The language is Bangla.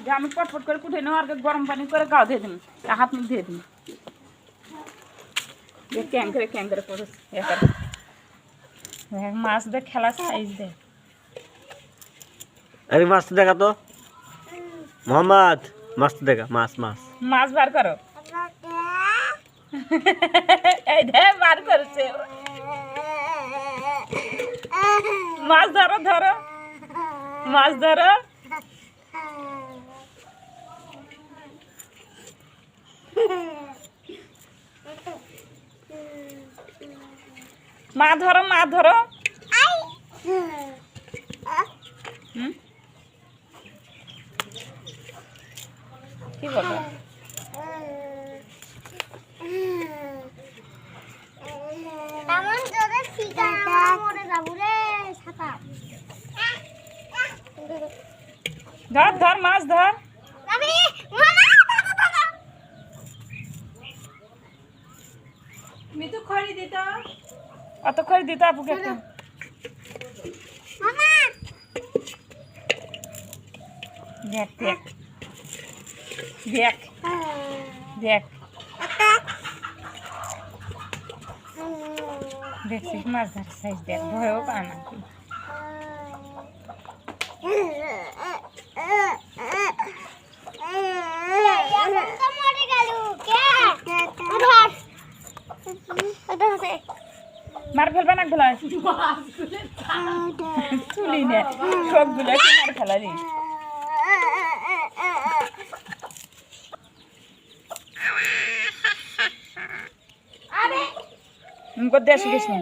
যে আমি পটপট করে কুটে নেব আর গরম পানি করে গাও দিয়ে দিন হাত মুখ দিয়ে দিন ক্যাং করে পড়ে মাছ দেখ খেলা সাইজ দে আরে মাছ দেখা তো মোহাম্মদ মাছ দেখা মাছ মাছ মাছ বার করো এই দে বার করছে মাছ ধরো ধরো মাছ ধরো মা ধরো মা ধরো কি বলো ধর ধর মাছ ধর মিতু খড়ি দিত অত খড়ি দিত আপুকে একটা দেখ দেখ দেখ দেখ দেখছিস মাছ ধর সাইজ দেখ ভয়ও পায় না মার ফেলবে না গুলা চুলি নে সবগুলো মার ফেলালি দেশ গেছি